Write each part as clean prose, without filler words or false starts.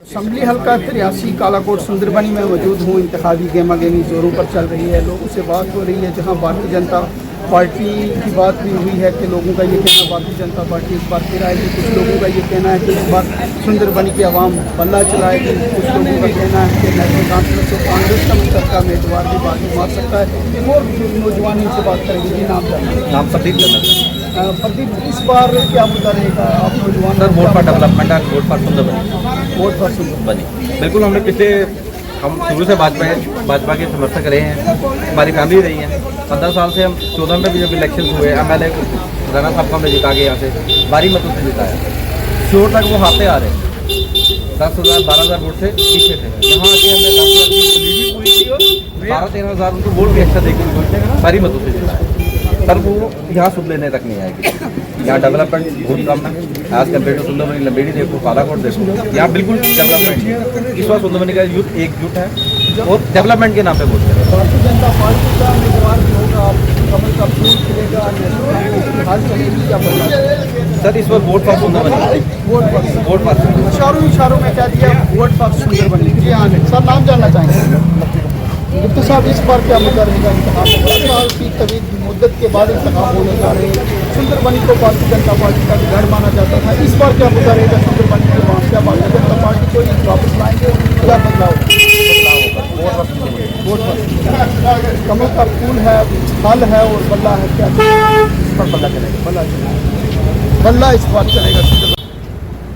Assembly हल्का 83 कालाकोट सुंदरबनी में मौजूद हूँ। इंतखाबी गेमा गेमी जोरों पर चल रही है। लोगों से बात हो रही है, जहाँ भारतीय जनता पार्टी की बात भी हुई है कि लोगों का ये कहना भारतीय जनता पार्टी इस बार फिर आएगी। कुछ लोगों का ये कहना है कि इस बार सुंदरबनी की आवाम बल्ला चलाएगी। कुछ लोगों का कहना है कि नेशनल कॉन्फ्रेंस और कांग्रेस का मुतलका उम्मीदवार भी बाजी मार सकता है। और नौजवान इनसे बात करेंगे। जी नाम प्रदीप प्रदीप, इस बार क्या मुद्दा रहेगा? आप नौजवान sir, vote for development and vote for Sundarbani. Vote for Sunderbani बिल्कुल, हमने हम शुरू से भाजपा के समर्थक रहे हैं। हमारी फैमिली रही है। 15 साल से हम 14 में भी जब इलेक्शन हुए MLA राणा साहब को हमने जिता के यहाँ से भारी मतों से जिताया। श्योर तक वो हाथे आ रहे 10,000 12,000 वोट से पीछे थे। यहाँ आके हमने 10,000 की लीड भी पूरी की और 12-13,000 उनको वोट भी अच्छा देकर भारी मतों से जिताया। सर, वो यहाँ सुध लेने तक नहीं आएगी। यहाँ डेवलपमेंट बहुत कम है as compare to Sundarbani. Lamberi देखो, कालाकोट देखो, यहाँ बिल्कुल डेवलपमेंट है। इस बार सुंदरबनी का यूथ एकजुट है और डेवलपमेंट के नाम पे वोट करें। भारतीय जनता पार्टी का उम्मीदवार भी होगा, कमल का फूल खिलेगा, हाल चलेगी या बदला? सर, इस बार vote for Sundarbani. Vote for इशारों में क्या दिया? Vote for Sundarbani. जी हाँ सर, नाम जानना चाहेंगे। गुप्ता साहब, इस बार क्या मुद्दा रहेगा? इंतखाब 10 साल की तवील मुद्दत के बाद इंतखाब होने जा रहे हैं। सुंदरबनी को भारतीय जनता पार्टी का गढ़ माना जाता था। इस बार क्या मुद्दा रहेगा? सुंदरबनी के वहाँ क्या भारतीय जनता पार्टी को वापस लाएंगे? क्या बदलाव? वोट पर कमल का फूल है, फल है और बल्ला है। क्या इस पर बल्ला चलेगा? बल्ला इस बार चलेगा।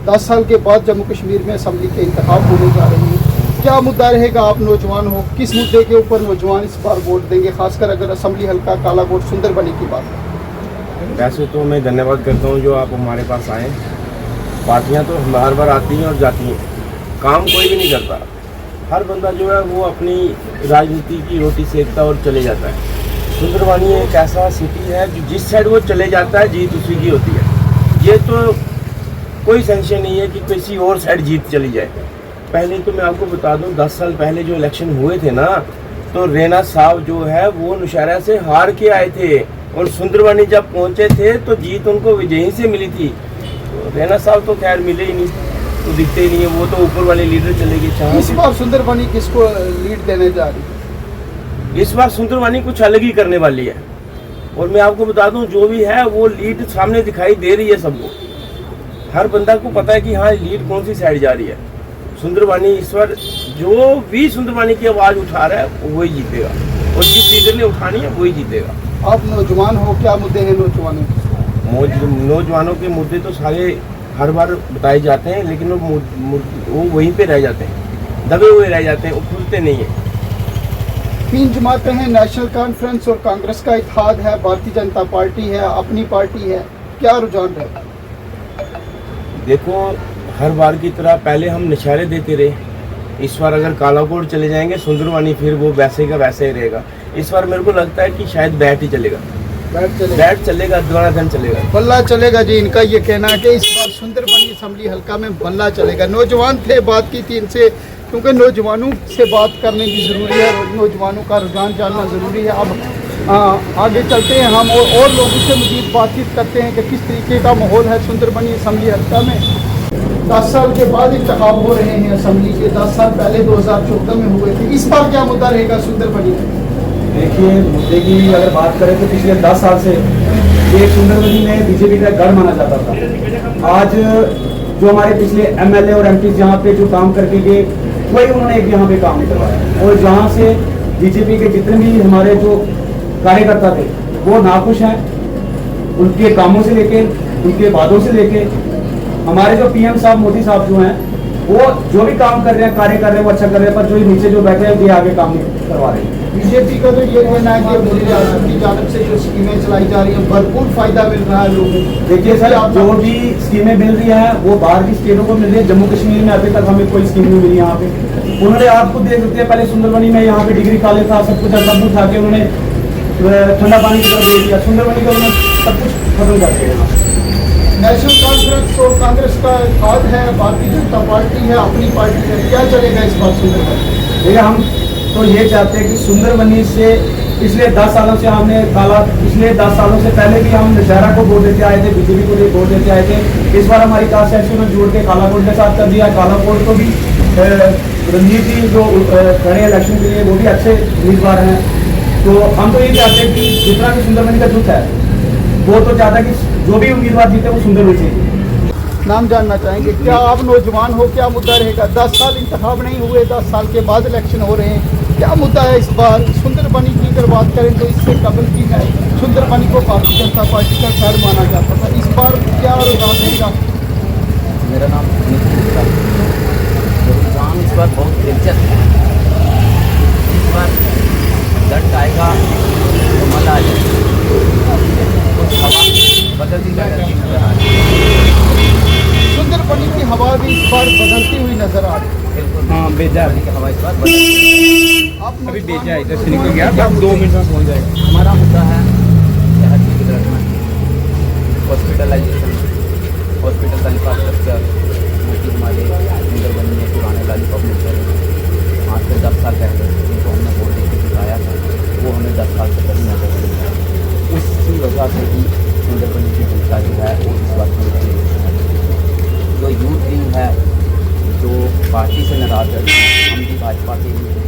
10 साल के बाद जम्मू कश्मीर में असम्बली के इंतखाब होने जा रहे हैं। क्या मुद्दा रहेगा? आप नौजवान हो, किस मुद्दे के ऊपर नौजवान इस बार वोट देंगे, खासकर अगर असम्बली हल्का कालाकोट सुंदरबनी की बात है? वैसे तो मैं धन्यवाद करता हूँ जो आप हमारे पास आए। पार्टियाँ तो हर बार आती हैं और जाती हैं, काम कोई भी नहीं करता। हर बंदा जो है वो अपनी राजनीति की रोटी सेकता और चले जाता है। सुंदरबनी एक ऐसा सिटी है जो जिस साइड वो चले जाता है जीत उसी की होती है। ये तो कोई सेंशन नहीं है कि किसी और साइड जीत चली जाए। पहले तो मैं आपको बता दूं, 10 साल पहले जो इलेक्शन हुए थे ना, तो रैना साहब जो है वो नौशहरा से हार के आए थे और सुंदरबनी जब पहुंचे थे तो जीत उनको विजयी से मिली थी। तो रैना साहब तो खैर मिले ही नहीं, तो दिखते ही नहीं है। वो तो ऊपर वाले लीडर चले गए। इस बार सुंदरबनी किसको लीड देने जा रही है? इस बार सुंदरबनी कुछ अलग ही करने वाली है। और मैं आपको बता दूं, जो भी है वो लीड सामने दिखाई दे रही है सबको। हर बंदा को पता है कि हाँ लीड कौन सी साइड जा रही है। सुंदरबनी इस बार जो भी सुंदरबनी की आवाज़ उठा रहा है वही जीतेगा और जिस लीडर ने उठानी है वही जीतेगा। आप नौजवान हो, क्या मुद्दे हैं नौजवानों के मुद्दे तो सारे हर बार बताए जाते हैं, लेकिन वो वहीं पे रह जाते हैं, दबे हुए रह जाते हैं, वो खुलते नहीं है। 3 जमातें हैं, नेशनल कॉन्फ्रेंस और कांग्रेस का इत्तेहाद है, भारतीय जनता पार्टी है, अपनी पार्टी है। क्या रुझान रहेगा? देखो, हर बार की तरह पहले हम निशारे देते रहे। इस बार अगर कालाकोट चले जाएंगे सुंदरबनी, फिर वो वैसे का वैसे ही रहेगा। इस बार मेरे को लगता है कि शायद बैट ही चलेगा। बैट चलेगा, धन चलेगा, बल्ला चलेगा। जी, इनका ये कहना है कि इस बार सुंदरबनी असम्बली हल्का में बल्ला चलेगा। नौजवान थे, बात की थी इनसे, क्योंकि नौजवानों से बात करने की ज़रूरी है, नौजवानों का रुझान जानना ज़रूरी है। अब आगे चलते हैं हम और लोगों से मज़ीद बातचीत करते हैं कि किस तरीके का माहौल है सुंदरबनी असम्बली हल्का में। 10 साल के बाद इंतखाब हो रहे हैं असम्बली के। 10 साल पहले 2014 में हुए थे। इस बार क्या मुद्दा रहेगा सुंदरबनी में? देखिए, मुद्दे की अगर बात करें तो पिछले 10 साल से ये सुंदरबनी में बीजेपी का गढ़ माना जाता था। आज जो हमारे पिछले MLA और MP जहाँ पे जो काम करके गए, वही उन्होंने एक यहाँ पे काम नहीं करवाया। और जहाँ से बीजेपी के जितने भी हमारे जो कार्यकर्ता थे वो नाखुश हैं, उनके कामों से लेके, उनके वादों से लेके। हमारे जो PM साहब, मोदी साहब जो हैं, वो जो भी काम कर रहे हैं, कार्य कर रहे हैं, वो अच्छा कर रहे हैं, पर जो नीचे जो बैठे हैं ये आगे काम नहीं करवा रहे हैं। बीजेपी का तो ये कहना है कि मोदी की जानब से जो स्कीमें चलाई जा रही हैं भरपूर फायदा मिल रहा है लोगों को। देखिए सर, जो भी स्कीमें मिल रही है वो बाहर की स्टेटों को मिल रही है। जम्मू कश्मीर में अभी तक हमें कोई स्कीम नहीं मिली। यहाँ पे उन्होंने, आपको देख सकते हैं, पहले सुंदरबनी में यहाँ पे डिग्री कॉलेज था, सब कुछ सब उठा के उन्होंने ठंडा पानी की तरफ दे दिया। सुंदरबनी का उन्होंने सब कुछ खत्म कर दिया। नेशनल कॉन्फ्रेंस और कांग्रेस का इत्तेहाद है, भारतीय जनता पार्टी है, अपनी पार्टी है। क्या चलेगा इस बार सुंदरबनी? देखिए, हम तो ये चाहते हैं कि सुंदरबनी से पिछले 10 सालों से पिछले 10 सालों से पहले भी हम नौशहरा को वोट देते आए थे, बीजेपी को वोट देते आए थे। इस बार हमारी कास्ट सेक्शन में जोड़ के कालाकोट के साथ कर दिया। कालाकोट को भी रणजीत जी जो खड़े इलेक्शन के लिए वो भी अच्छे उम्मीदवार हैं, तो हम तो ये चाहते हैं कि जितना भी सुंदरबनी का जुट है वो तो चाहता है कि जो भी उम्मीदवार जीते वो सुंदर हो चाहिए। नाम जानना चाहेंगे, क्या आप नौजवान हो, क्या मुद्दा रहेगा? 10 साल इंतखाब नहीं हुए, 10 साल के बाद इलेक्शन हो रहे हैं, क्या मुद्दा है इस बार? सुंदरबनी की अगर बात करें तो इससे कबल की है सुंदरबनी को भारतीय जनता पार्टी का गढ़ माना जाता था, इस बार क्या रुझान रहेगा? मेरा नाम रुझान इस बार बहुत दिलचस्प है। इस बार दंड आएगा तो मजा आ जाएगा, कुछ हवा बदलती जा रही है। सुंदरबनी की हवा भी इस बार बदलती हुई नजर आ रही है। हाँ, बेजा की हवा इस बार आप अभी बेजा इधर से निकल गया, अब 2 मिनट में पहुँच जाएगा। हमारा मुद्दा है सेहत की डेवलपमेंट, हॉस्पिटलाइजेशन, हॉस्पिटल का इंफ्रास्ट्रक्चर, जो कि हमारे सुंदरबनी में पुराने लॉलीपॉप मिलते हैं। आज से 10 साल पहले जिनको हमने वोट दे के जिताया था, वो हमें 10 साल से कभी नजर नहीं आया। उसी वजह से ही सुंदरबनी की जनता जो है वो इस बात जो यूथ विंग है, जो पार्टी से नाराज है, हम भी भाजपा के ही हैं,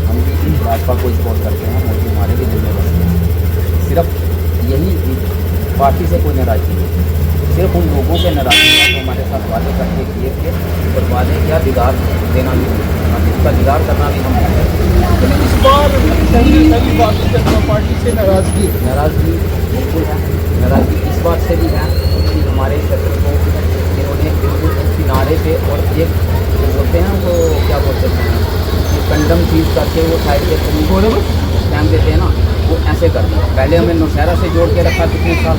हम भी भाजपा को सपोर्ट करते हैं, मोदी हमारे भी दिल में बसते हैं। सिर्फ यही पार्टी से कोई नाराजगी नहीं, सिर्फ उन लोगों से नाराजगी है जो हमारे साथ वादे करके किए थे, और वादे क्या दिगार देना भी, उसका दिगार करना भी हम लेकिन इस बार सही भारतीय जनता पार्टी से नाराजगी बिल्कुल है। नाराजगी इस बात से भी है कि हमारे क्षेत्र को इन्होंने बिल्कुल किनारे पे और एक जो बोलते हैं वो क्या बोलते हैं कंडम चीज़ करके वो साइड के टाइम देते हैं ना, वो ऐसे कर दिया। पहले हमें नौशहरा से जोड़ के रखा कितने साल,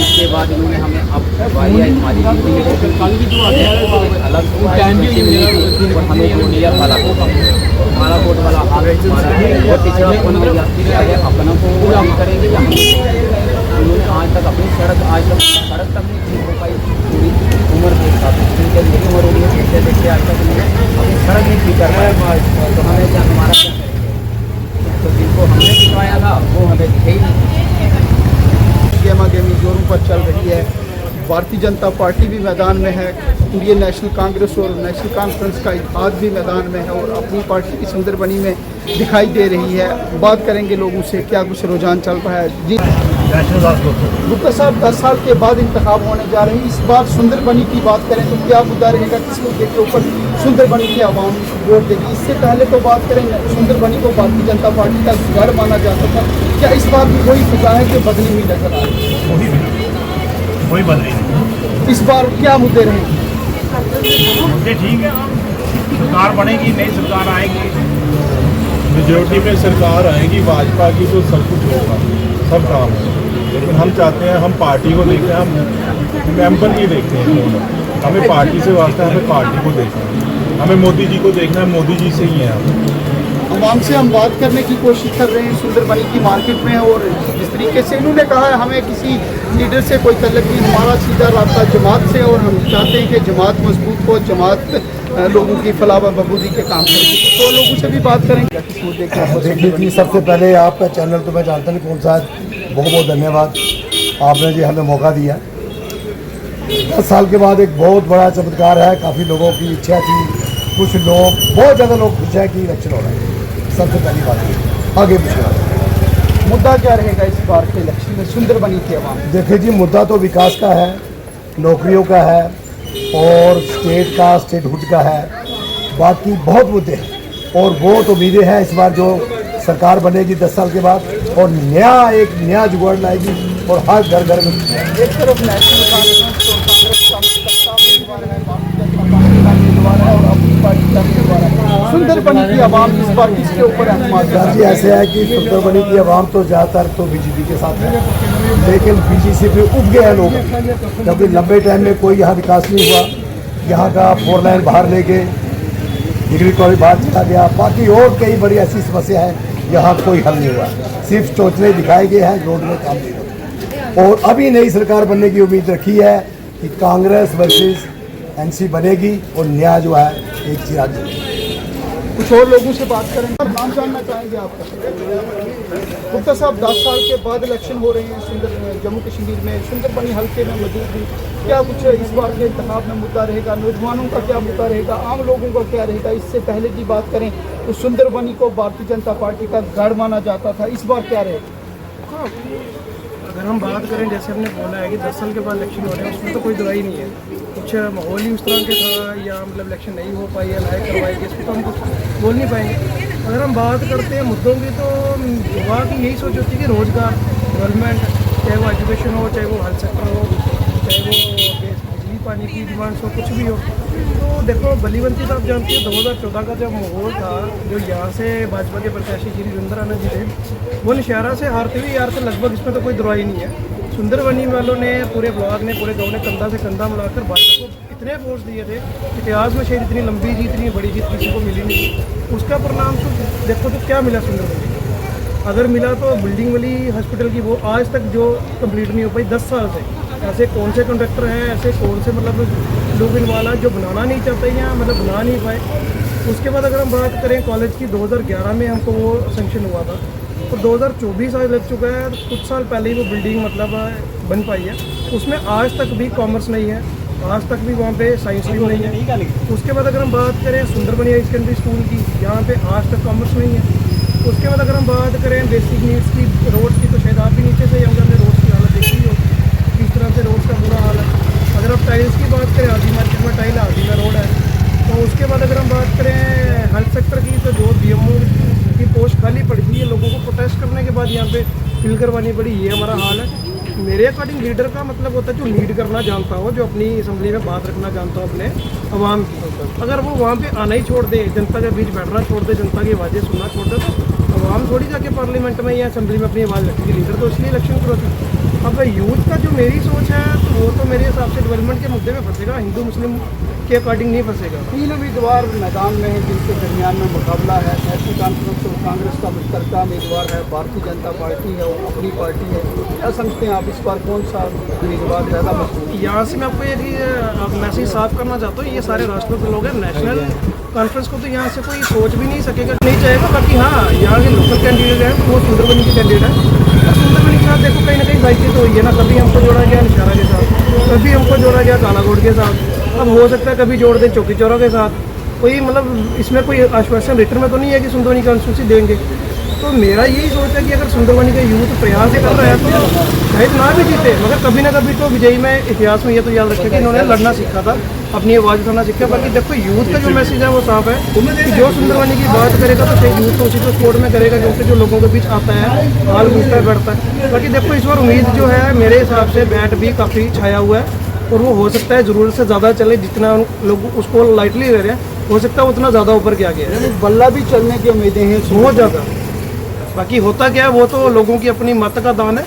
इसके बाद इन्होंने हमें अब वाई आई हमारी अलग और हमें जो दिया वाला हमारा वोट वाला हाल हमारा पिछड़ा होने वाली यात्री है, अपनों को पूरा करेंगे या हम उन्होंने आज तक अपनी सड़क सड़क तक नहीं ठीक हो पाई पूरी उम्र के साथ, उनके लिए उम्र हो गई है, देखते देखते आज तक उन्होंने अपनी सड़क नहीं ठीक कर पाया। तो हमें क्या हमारा क्या करेंगे? तो जिनको हमने जितवाया था वो हमें दिखे ही नहीं। गेमा गेमी जोरों पर चल रही है, भारतीय जनता पार्टी भी मैदान में है, इंडियन नेशनल कांग्रेस और नेशनल कॉन्फ्रेंस का इत्तेहाद भी मैदान में है और अपनी पार्टी की सुंदरबनी में दिखाई दे रही है। बात करेंगे लोगों से, क्या कुछ रुझान चल रहा है। जी गुप्ता साहब, 10 साल के बाद इंतखाब होने जा रहे हैं, इस बार सुंदरबनी की बात करें तो क्या मुद्दा रहेगा, किस मुद्दे के ऊपर सुंदरबनी की आवाम वोट देगी? इससे पहले तो बात करें सुंदरबनी को भारतीय जनता पार्टी का गढ़ माना जाता था, क्या इस बार भी वही फिजा है कि बदली हुई नजर आ रही है? कोई बदली नहीं। इस बार क्या मुद्दे रहेंगे? मुद्दे ठीक है, सरकार बनेगी, नई सरकार आएगी, मेजोरिटी में सरकार आएगी भाजपा की तो सब कुछ होगा, सब काम होगा। लेकिन हम चाहते हैं, हम पार्टी को देखते हैं, हम मेंबर की देखते हैं। हमें पार्टी से वास्ता है, हमें पार्टी को देखना है, हमें मोदी जी को देखना है, मोदी जी से ही है हम। आवाम से हम बात करने की कोशिश कर रहे हैं सुंदरबनी की मार्केट में, और जिस तरीके से इन्होंने कहा है हमें किसी लीडर से कोई तल्लुक नहीं, हमारा सीधा रास्ता जमात से, और हम चाहते हैं कि जमात मजबूत हो, जमात लोगों की फलाह व बहबूदी के काम करेगी। तो लोगों से भी बात करेंगे किस मुद्दे के। देखिए जी, सबसे पहले आपका चैनल तो मैं जानता नहीं कौन सा है, बहुत बहुत धन्यवाद, आपने जी हमें मौका दिया। 10 साल के बाद एक बहुत बड़ा चमत्कार है, काफ़ी लोगों की इच्छा थी, कुछ लोग बहुत ज़्यादा लोग खुश है कि इलेक्शन हो रहा है। सबसे पहली बात है, आगे पूछना मुद्दा क्या रहेगा इस बार के इलेक्शन में सुंदरबनी के आवाम? देखिए जी, मुद्दा तो विकास का है, नौकरियों का है और स्टेट का, स्टेटहुड का है, बाकी बहुत मुद्दे हैं और बहुत उम्मीदें हैं इस बार जो सरकार बनेगी 10 साल के बाद, और एक नया जुगाड़ लाएगी और हर घर घर में। एक तरफ नेशनल कांग्रेस और कांग्रेस का सत्ता उम्मीदवार है, भारतीय जनता पार्टी का उम्मीदवार है और अपनी पार्टी का उम्मीदवार है। सुंदरबनी की आवाम इस बार किसके ऊपर एतमाद कर रही है? ऐसे है कि सुंदरबनी की आवाम तो ज़्यादातर तो बीजेपी के साथ है, लेकिन बीजेपी पे उब गए हैं लोग, क्योंकि लंबे टाइम में कोई यहाँ विकास नहीं हुआ। यहाँ का 4 लाइन बाहर ले गए, डिग्री कॉलेज बाहर चला गया, बाकी और कई बड़ी ऐसी समस्या है, यहाँ कोई हल नहीं हुआ, सिर्फ चौचले दिखाए गए हैं, रोड में काम नहीं हुआ। और अभी नई सरकार बनने की उम्मीद रखी है कि कांग्रेस वर्सेस एनसी बनेगी और न्याय जो है एक चिराग। कुछ और लोगों से बात करें और नाम जानना चाहेंगे आपका। गुप्ता साहब, 10 साल के बाद इलेक्शन हो रहे हैं जम्मू कश्मीर में, सुंदरबनी हल्के में मौजूद भी, क्या कुछ इस बार के इंतखाब में मुद्दा रहेगा? नौजवानों का क्या मुद्दा रहेगा? आम लोगों का क्या रहेगा? इससे पहले की बात करें तो सुंदरबनी को भारतीय जनता पार्टी का गढ़ माना जाता था, इस बार क्या रहेगा? अगर हम बात करें, जैसे हमने बोला है कि 10 साल के बाद इलेक्शन हो रहे हैं, उसमें तो कोई दुराई नहीं है। कुछ माहौल ही उस तरह के था, या मतलब इलेक्शन नहीं हो पाई या लायक करवाई गई, इसको तो हम कुछ बोल नहीं पाएंगे। अगर हम बात करते हैं मुद्दों की, तो युवा की यही सोच होती है कि रोज़गार, डेवलपमेंट, चाहे वो एजुकेशन हो, चाहे वो हेल्थ सेक्टर हो, चाहे वो बिजली पानी की डिमांड्स हो, कुछ भी हो। तो देखो, बलीवंती साहब जानते हैं 2014 का जब माहौल था, जो यहाँ से भाजपा के प्रत्याशी श्री सुंदर आनंद जी थे, वो नौशहरा से हारते हुए यार थे लगभग, इसमें तो कोई दुराई नहीं है। सुंदरबनी वालों ने, पूरे ब्लॉक ने, पूरे गाँव ने कंधा से कंधा मिलाकर भाजपा को इतने वोट दिए थे, इतिहास में शायद इतनी लंबी जीत, इतनी बड़ी जीत किसी को मिली नहीं। उसका परिणाम तो देखो तो क्या मिला सुंदरबनी को। अगर मिला तो बिल्डिंग वाली हॉस्पिटल की, वो आज तक जो कंप्लीट नहीं हो पाई 10 साल से। ऐसे कौन से कॉन्ट्रैक्टर हैं, ऐसे कौन से मतलब लोग इन्वॉल्व हैं जो बनाना नहीं चाहते या मतलब बना नहीं पाए। उसके बाद अगर हम बात करें कॉलेज की, 2011 में हमको वो सेंक्शन हुआ था, तो 2024 आज लग चुका है, कुछ साल पहले ही वो बिल्डिंग मतलब बन पाई है। उसमें आज तक भी कॉमर्स नहीं है, आज तक भी वहाँ पे साइंस स्ट्रीम नहीं है। उसके बाद अगर हम बात करें सुंदरबनी हाई सेकेंडरी स्कूल की, यहाँ पे आज तक कॉमर्स नहीं है। उसके बाद अगर हम बात करें बेसिक नीड्स की, रोड्स की, तो शायद आप भी नीचे से होंगे, हमने रोड्स की हालत देखी हो किस तरह से रोड्स का बुरा हाल है। अगर आप टाइल्स की बात करें, आदि मार्केट में टाइल, आदि में रोड है। तो उसके बाद अगर हम बात करें हेल्थ सेक्टर की, तो जो BMO की पोस्ट खाली पड़ी हुई है, लोगों को प्रोटेस्ट करने के बाद यहाँ पे फिल करवानी पड़ी, ये हमारा हाल है। मेरे अकॉर्डिंग लीडर का मतलब होता है जो लीड करना जानता हो, जो अपनी असम्बली में बात रखना जानता हो अपने अवाम की। अगर वो वहाँ पे आना ही छोड़ दे, जनता के बीच बैठना छोड़ दे, जनता की आवाज़ें सुनना छोड़ दे, तो अवाम थोड़ी जाके पार्लियामेंट में या असम्बली में अपनी आवाज़ रखेगी। लीडर तो इसलिए इलेक्शन करवाती। अब यूथ का जो मेरी सोच है, तो वो तो मेरे हिसाब से डेवलपमेंट के मुद्दे में फंसेगा, हिंदू मुस्लिम के अकॉर्डिंग नहीं फंसेगा। 3 उम्मीदवार मैदान में हैं जिनके दरमियान में मुकाबला है। नेशनल कॉन्फ्रेंस और कांग्रेस का मुश्तरका उम्मीदवार है, भारतीय जनता पार्टी है, वो अपनी पार्टी है। क्या समझते हैं आप, इस बार कौन सा उम्मीदवार ज़्यादा मजबूत? यहाँ से मैं आपको एक मैसेज साफ करना चाहता हूँ, ये सारे राष्ट्रपति लोग हैं। नेशनल कॉन्फ्रेंस को तो यहाँ से कोई सोच भी नहीं सकेगा, नहीं चाहेगा। बाकी हाँ, यहाँ के लोकल कैंडिडेट हैं, तो वो सुंदरबनी के कैंडिडेट हैं। सुंदरबनी के साथ देखो कहीं ना कहीं बातचीत तो हुई है ना, कभी हमको जोड़ा गया नौशहरा के साथ, कभी हमको जोड़ा गया कालाकोट के साथ, अब हो सकता है कभी जोड़ दें चौकी चौरा के साथ। कोई मतलब इसमें कोई आश्वासन रिटर्न में तो नहीं है कि सुंदरबनी कॉन्स्टिट्यूंसी देंगे। तो मेरा यही सोच है कि अगर सुंदरबनी का यूथ प्रयास कर रहा है तो शायद ना भी जीते, मगर कभी ना कभी तो विजयी में इतिहास में ये तो याद रखें कि इन्होंने लड़ना सीखा था, अपनी आवाज़ उठाना सीखा। बाकी देखो यूथ का जो मैसेज है वो साफ है कि जो सुंदरबनी की बात करेगा तो शायद यूथ तो उसी को सपोर्ट में करेगा, क्योंकि जो लोगों के बीच आता है, हाल पूछता है, बैठता है। बाकी देखो इस बार उम्मीद जो है मेरे हिसाब से बैट भी काफ़ी छाया हुआ है, और वो हो सकता है ज़रूरत से ज़्यादा चले। जितना लोग उसको लाइटली ले रहे हैं, हो सकता है उतना ज़्यादा ऊपर क्या गया है, बल्ला भी चलने की उम्मीदें हैं बहुत ज़्यादा। बाकी होता क्या है वो तो लोगों की अपनी मत का दान है।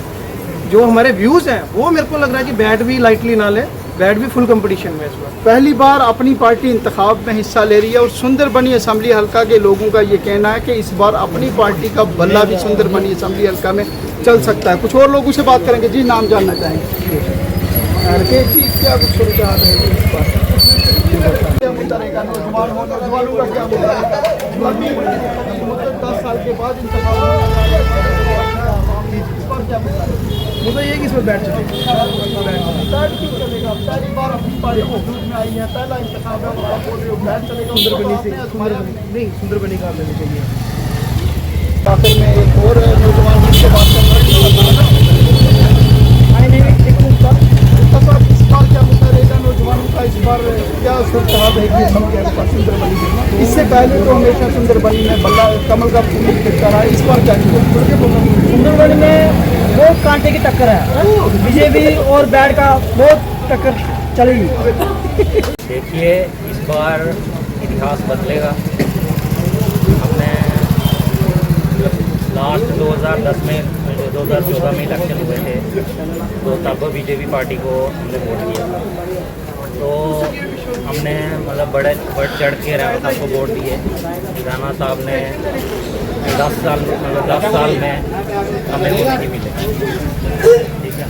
जो हमारे व्यूज़ हैं वो मेरे को लग रहा है कि बैट भी लाइटली ना ले, बैट भी फुल कंपटीशन में इस बार। पहली बार अपनी पार्टी इंतखाब में हिस्सा ले रही है, और सुंदरबनी असम्बली हल्का के लोगों का ये कहना है कि इस बार अपनी पार्टी का बल्ला भी सुंदरबनी असम्बली हल्का में चल सकता है। कुछ और लोगों से बात करेंगे। जी, नाम जानना चाहेंगे? क्या कुछ सुविधा है इस बार? क्या मुद्दा रहेगा? नौजवानों का क्या मुद्दा रहेगा? 10 साल के बाद मुझे ये कि इसमें बैठ चलेगा, बैट क्यों चलेगा? पहली बार अपनी पार्टी वजूद में आई है, पहला इंतखाब है, आप बोल रहे हो बैट चलेगा? सुंदरबनी से नहीं, सुंदरबनी का लेनी चाहिए। आखिर में एक और नौजवान से बात कर रहे हैं। इस बार क्या मुद्दा रहेगा नौजवानों का? इस बार क्या सोच रहा है सुंदरबनी में? इससे पहले तो हमेशा सुंदरबनी में बल्ला कमल का फूल दिखता रहा, इस बार क्या सुंदरबनी में बहुत कांटे की टक्कर है, बीजेपी और बैट का बहुत टक्कर चलेगी। देखिए, इस बार इतिहास बदलेगा। हमने लास्ट 2010 में 2014 में इलेक्शन हुए थे, तो तब बीजेपी पार्टी को हमने वोट किया था। तो हमने मतलब बढ़ चढ़ के राणा साहब को वोट दिए। राणा साहब ने 10 साल में हमें वोट नहीं मिले, ठीक है।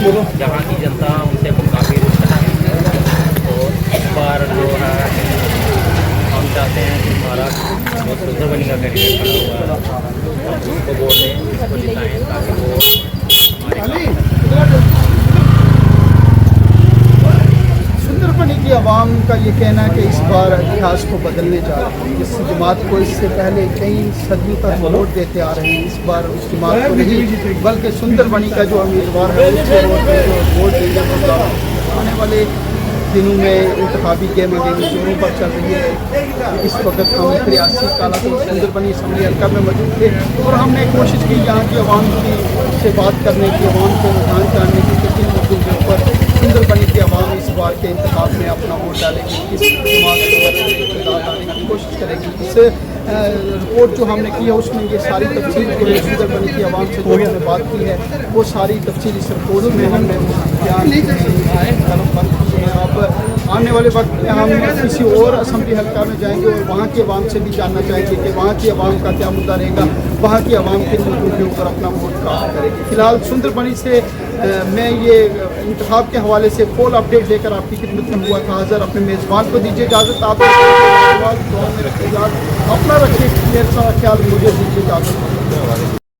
तो यहाँ की जनता उनसे काफ़ी रुष्ट है। तो इस बार जो है हम चाहते हैं पार्टी का कैंडिडेट खड़ा हुआ है, उसको वोट दें, उसको जिताएं ताकि वो हमारे सुंदरबनी की आवाम का ये कहना है कि इस बार इतिहास को बदलने जा रहे हैं। जिस जमात को इससे पहले कई सदियों तक वोट देते आ रहे हैं, इस बार उस जमात को नहीं बल्कि सुंदरबनी का जो उम्मीदवार है उसके वोट देंगे। आने वाले दिनों में इंतखाबी गेम जोरों पर चल रही है। इस वक्त हम रियासी कालाकोट सुंदरबनी असम्बली हल्का में मौजूद थे और हमने कोशिश की यहाँ की आवाम से बात करने की, आवाम को रुझान जानने की कि किन मुद्दों के ऊपर सुंदरबनी की आवाम इस बार के इंतखाब में अपना वोट डालेगी, किस समाज को इक़्तिदार लाने की कोशिश करेगी। इस रिपोर्ट जो हमने की है उसमें ये सारी तफसील जो है सुंदरबनी की आवाम से जो हमने बात की है वो सारी तफसील इस रिपोर्ट में हमने बयान की है। अब आने वाले वक्त में हम किसी और असम्बली हल्का में जाएंगे और वहाँ की आवाम से भी जानना चाहेंगे कि वहाँ की आवाम का क्या मुद्दा रहेगा, वहाँ की आवाम किन मुद्दों के ऊपर अपना वोट कास्ट करेगी। फिलहाल सुंदरबनी से मैं ये इंतखाब के हवाले से फुल अपडेट लेकर आपकी खिदमत में हुआ था हाज़िर। अपने मेज़बान को दीजिए इजाज़त, आप दुआ में रखिए, अपना रखिए ढेर सारा ख्याल, मुझे दीजिए इजाज़त।